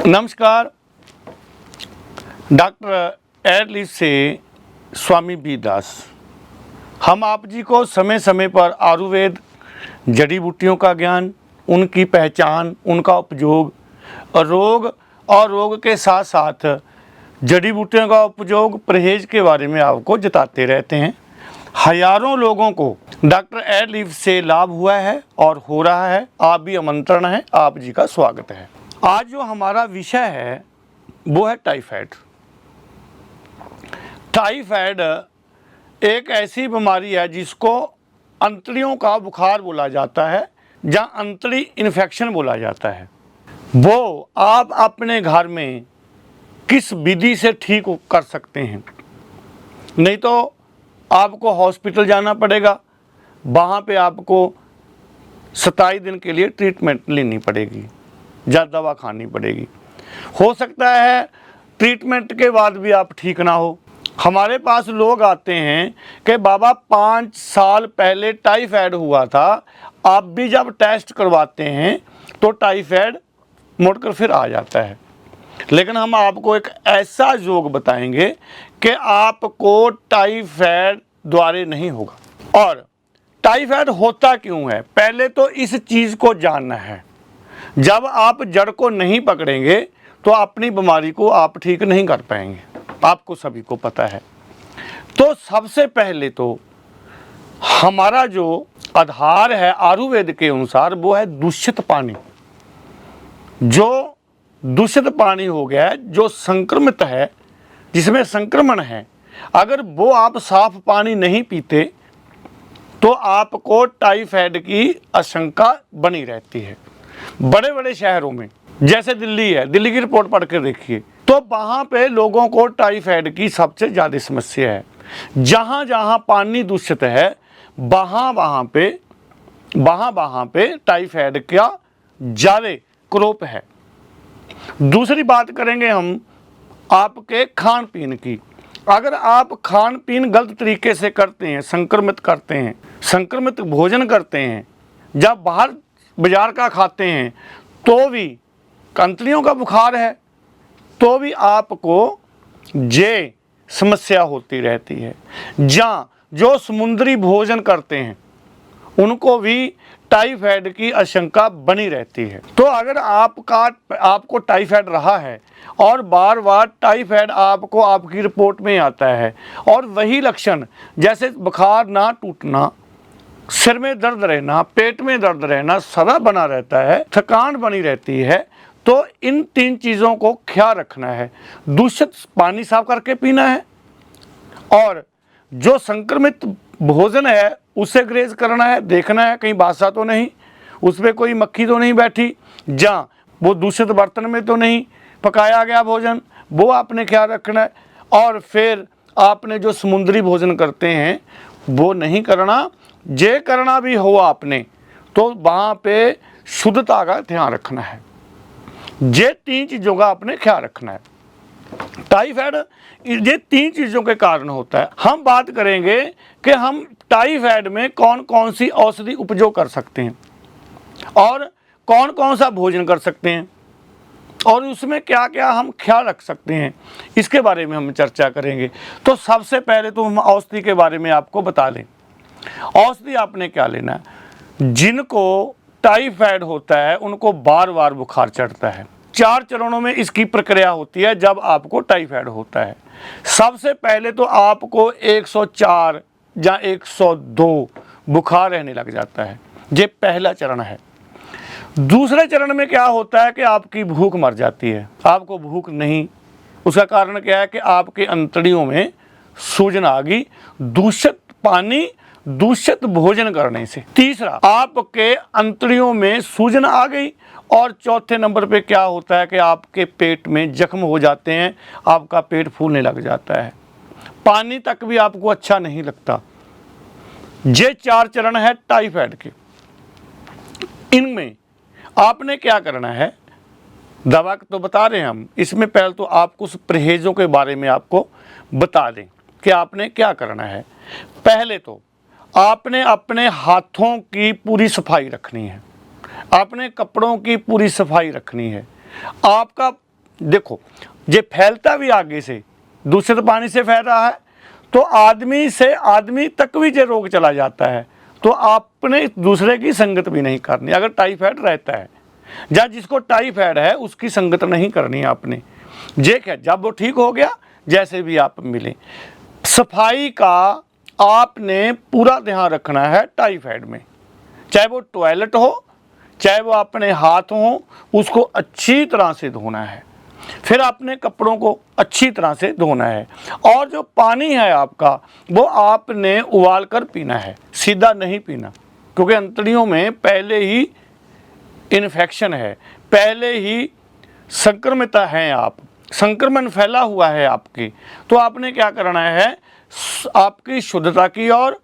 नमस्कार। डॉक्टर एयरलीफ से स्वामी बी दास। हम आप जी को समय समय पर आयुर्वेद, जड़ी बूटियों का ज्ञान, उनकी पहचान, उनका उपयोग, रोग के साथ साथ जड़ी बूटियों का उपयोग, परहेज के बारे में आपको बताते रहते हैं। हजारों लोगों को डॉक्टर एयरलीफ से लाभ हुआ है और हो रहा है। आप भी आमंत्रण है, आप जी का स्वागत है। आज जो हमारा विषय है वो है टाइफाइड। टाइफाइड एक ऐसी बीमारी है जिसको अंतड़ियों का बुखार बोला जाता है, जहाँ अंतड़ी इन्फेक्शन बोला जाता है। वो आप अपने घर में किस विधि से ठीक कर सकते हैं? नहीं तो आपको हॉस्पिटल जाना पड़ेगा, वहाँ पे आपको 27 दिन के लिए ट्रीटमेंट लेनी पड़ेगी या दवा खानी पड़ेगी। हो सकता है ट्रीटमेंट के बाद भी आप ठीक ना हो। हमारे पास लोग आते हैं कि बाबा 5 साल पहले टाइफाइड हुआ था, आप भी जब टेस्ट करवाते हैं तो टाइफाइड मुड़कर फिर आ जाता है। लेकिन हम आपको एक ऐसा योग बताएंगे कि आपको टाइफाइड द्वारा नहीं होगा। और टाइफाइड होता क्यों है, पहले तो इस चीज़ को जानना है। जब आप जड़ को नहीं पकड़ेंगे तो अपनी बीमारी को आप ठीक नहीं कर पाएंगे, आपको सभी को पता है। तो सबसे पहले तो हमारा जो आधार है आयुर्वेद के अनुसार वो है दूषित पानी। जो दूषित पानी हो गया, जो संक्रमित है, जिसमें संक्रमण है, अगर वो आप साफ पानी नहीं पीते तो आपको टाइफाइड की आशंका बनी रहती है। बड़े बड़े शहरों में जैसे दिल्ली है, दिल्ली की रिपोर्ट पढ़ कर देखिए तो वहाँ पे लोगों को टाइफाइड की सबसे ज़्यादा समस्या है। जहाँ जहाँ पानी दूषित है वहाँ पे टाइफाइड का ज़्यादा क्रोप है। दूसरी बात करेंगे हम आपके खान पीन की। अगर आप खान पीन गलत तरीके से करते हैं, संक्रमित भोजन करते हैं, जब बाहर बाजार का खाते हैं तो भी अंतड़ियों का बुखार है, तो भी आपको ये समस्या होती रहती है। जहाँ जो समुद्री भोजन करते हैं उनको भी टाइफाइड की आशंका बनी रहती है। तो अगर आपको टाइफाइड रहा है और बार बार टाइफाइड आपको आपकी रिपोर्ट में आता है और वही लक्षण जैसे बुखार ना टूटना, सिर में दर्द रहना, पेट में दर्द रहना सदा बना रहता है, थकान बनी रहती है, तो इन 3 चीज़ों को ख्याल रखना है। दूषित पानी साफ करके पीना है और जो संक्रमित भोजन है उसे ग्रेज करना है, देखना है कहीं बासा तो नहीं, उसमें कोई मक्खी तो नहीं बैठी, जहाँ वो दूषित बर्तन में तो नहीं पकाया गया भोजन, वो आपने ख्याल रखना है। और फिर आपने जो समुद्री भोजन करते हैं वो नहीं करना। जे करना भी हो आपने तो वहाँ पे शुद्धता का ध्यान रखना है। ये 3 चीज़ों का आपने ख्याल रखना है। टाइफाइड ये 3 चीज़ों के कारण होता है। हम बात करेंगे कि हम टाइफाइड में कौन कौन सी औषधि उपयोग कर सकते हैं और कौन कौन सा भोजन कर सकते हैं और उसमें क्या क्या हम ख्याल रख सकते हैं, इसके बारे में हम चर्चा करेंगे। तो सबसे पहले तो हम औषधि के बारे में आपको बता दें। औषधि आपने क्या लेना है, जिनको टाइफाइड होता है उनको बार बार बुखार चढ़ता है। 4 चरणों में इसकी प्रक्रिया होती है। जब आपको टाइफाइड होता है सबसे पहले तो आपको 104 या 102 बुखार रहने लग जाता है, ये पहला चरण है। दूसरे चरण में क्या होता है कि आपकी भूख मर जाती है, आपको भूख नहीं। उसका कारण क्या है कि आपके अंतड़ियों में सूजन आ गई, दूषित पानी, दूषित भोजन करने से। तीसरा, आपके अंतड़ियों में सूजन आ गई। और चौथे नंबर पे क्या होता है कि आपके पेट में जख्म हो जाते हैं, आपका पेट फूलने लग जाता है, पानी तक भी आपको अच्छा नहीं लगता। ये 4 चरण है टाइफाइड के। इनमें आपने क्या करना है, दवा तो बता रहे हैं हम, इसमें पहले तो आपको उस परहेजों के बारे में आपको बता दें कि आपने क्या करना है। पहले तो आपने अपने हाथों की पूरी सफाई रखनी है, अपने कपड़ों की पूरी सफाई रखनी है। आपका देखो ये फैलता भी आगे से, दूषित पानी से फैल रहा है, तो आदमी से आदमी तक भी ये रोग चला जाता है। तो आपने दूसरे की संगत भी नहीं करनी। अगर टाइफाइड रहता है या जिसको टाइफाइड है उसकी संगत नहीं करनी आपने। ये क्या, जब वो ठीक हो गया जैसे भी आप मिले। सफाई का आपने पूरा ध्यान रखना है टाइफाइड में, चाहे वो टॉयलेट हो चाहे वो अपने हाथ हो, उसको अच्छी तरह से धोना है। फिर अपने कपड़ों को अच्छी तरह से धोना है। और जो पानी है आपका वो आपने उबाल कर पीना है, सीधा नहीं पीना, क्योंकि अंतड़ियों में पहले ही इन्फेक्शन है, पहले ही संक्रमित हैं आप, संक्रमण फैला हुआ है आपकी। तो आपने क्या करना है, आपकी शुद्धता की और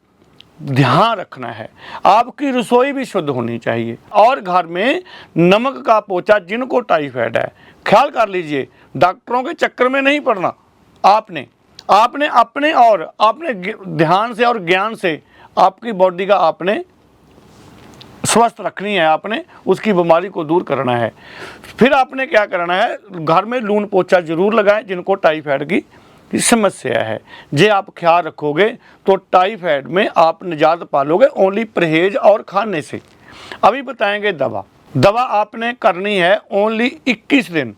ध्यान रखना है। आपकी रसोई भी शुद्ध होनी चाहिए। और घर में नमक का पोछा, जिनको टाइफाइड है, ख्याल कर लीजिए, डॉक्टरों के चक्कर में नहीं पड़ना। आपने अपने और आपने ध्यान से और ज्ञान से आपकी बॉडी का आपने स्वस्थ रखनी है, आपने उसकी बीमारी को दूर करना है। फिर आपने क्या करना है, घर में लून पोछा जरूर लगाएं जिनको टाइफाइड की समस्या है। जे आप ख्याल रखोगे तो टाइफाइड में आप निजात पालोगे, ओनली परहेज और खाने से। अभी बताएंगे दवा आपने करनी है ओनली 21 दिन,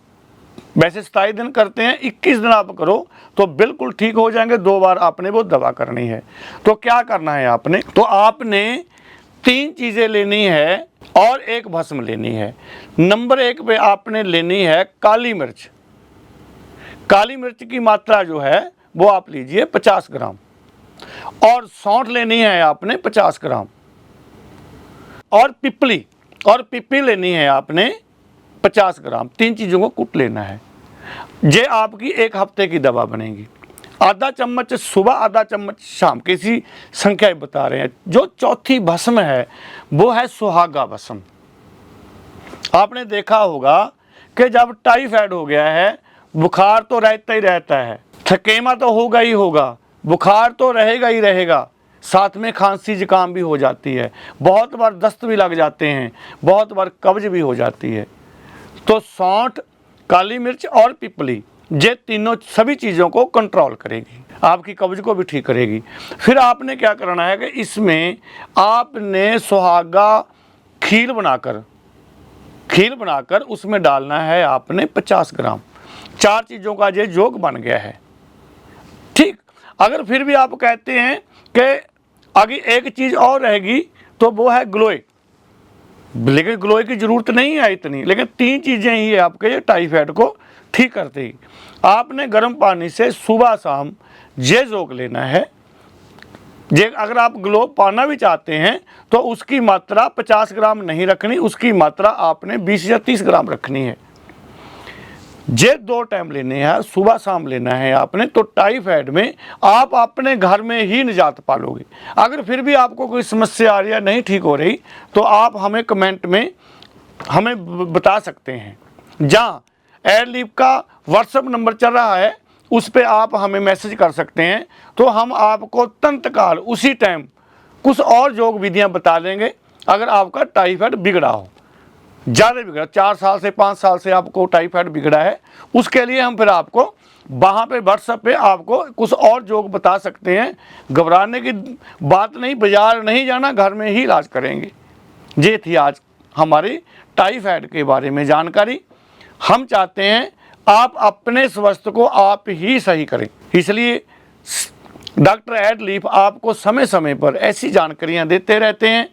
वैसे 27 दिन करते हैं, 21 दिन आप करो तो बिल्कुल ठीक हो जाएंगे। 2 बार आपने वो दवा करनी है। तो क्या करना है आपने, तो आपने 3 चीज़ें लेनी है और एक भस्म लेनी है। नंबर 1 पे आपने लेनी है काली मिर्च। काली मिर्च की मात्रा जो है वो आप लीजिए 50 ग्राम, और सौंठ लेनी है आपने 50 ग्राम, और पिप्पली लेनी है आपने 50 ग्राम। 3 चीज़ों को कूट लेना है। ये आपकी 1 हफ्ते की दवा बनेगी। आधा चम्मच सुबह, आधा चम्मच शाम, किसी संख्या बता रहे हैं। जो चौथी भस्म है वो है सुहागा भस्म। आपने देखा होगा कि जब टाइफाइड हो गया है, बुखार तो रहता ही रहता है, थकेमा तो होगा ही होगा, बुखार तो रहेगा ही रहेगा, साथ में खांसी जुकाम भी हो जाती है, बहुत बार दस्त भी लग जाते हैं, बहुत बार कब्ज भी हो जाती है। तो सौंठ, काली मिर्च और पिपली, ये तीनों सभी चीज़ों को कंट्रोल करेगी, आपकी कब्ज को भी ठीक करेगी। फिर आपने क्या करना है कि इसमें आपने सुहागा खीर बनाकर उसमें डालना है आपने 50 ग्राम। 4 चीज़ों का ये योग बन गया है। ठीक, अगर फिर भी आप कहते हैं कि आगे एक चीज़ और रहेगी तो वो है ग्लोए, लेकिन ग्लोए की ज़रूरत नहीं है इतनी, लेकिन 3 चीज़ें ही है आपके ये टाइफाइड को ठीक करते ही। आपने गर्म पानी से सुबह शाम ये योग लेना है। जे अगर आप ग्लो पाना भी चाहते हैं तो उसकी मात्रा 50 ग्राम नहीं रखनी, उसकी मात्रा आपने 20 या 30 ग्राम रखनी है। ये 2 टाइम लेने हैं, सुबह शाम लेना है आपने। तो टाइफाइड में आप अपने घर में ही निजात पालोगे। अगर फिर भी आपको कोई समस्या आ रही है, नहीं ठीक हो रही, तो आप हमें कमेंट में हमें बता सकते हैं। जहाँ एडलिफ का व्हाट्सएप नंबर चल रहा है उस पर आप हमें मैसेज कर सकते हैं, तो हम आपको तंत्काल उसी टाइम कुछ और योग विधियाँ बता देंगे। अगर आपका टाइफाइड बिगड़ा हो, ज़्यादा बिगड़ा, 4 साल से 5 साल से आपको टाइफाइड बिगड़ा है, उसके लिए हम फिर आपको वहाँ पे व्हाट्सएप पे आपको कुछ और योग बता सकते हैं। घबराने की बात नहीं, बाजार नहीं जाना, घर में ही इलाज करेंगे। ये थी आज हमारी टाइफाइड के बारे में जानकारी। हम चाहते हैं आप अपने स्वास्थ्य को आप ही सही करें, इसलिए डॉक्टर एडलिफ आपको समय समय पर ऐसी जानकारियाँ देते रहते हैं।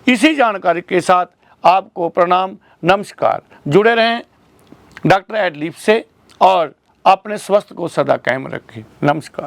इसी जानकारी के साथ आपको प्रणाम, नमस्कार। जुड़े रहें डॉक्टर एडलिफ से और अपने स्वास्थ्य को सदा कायम रखें। नमस्कार।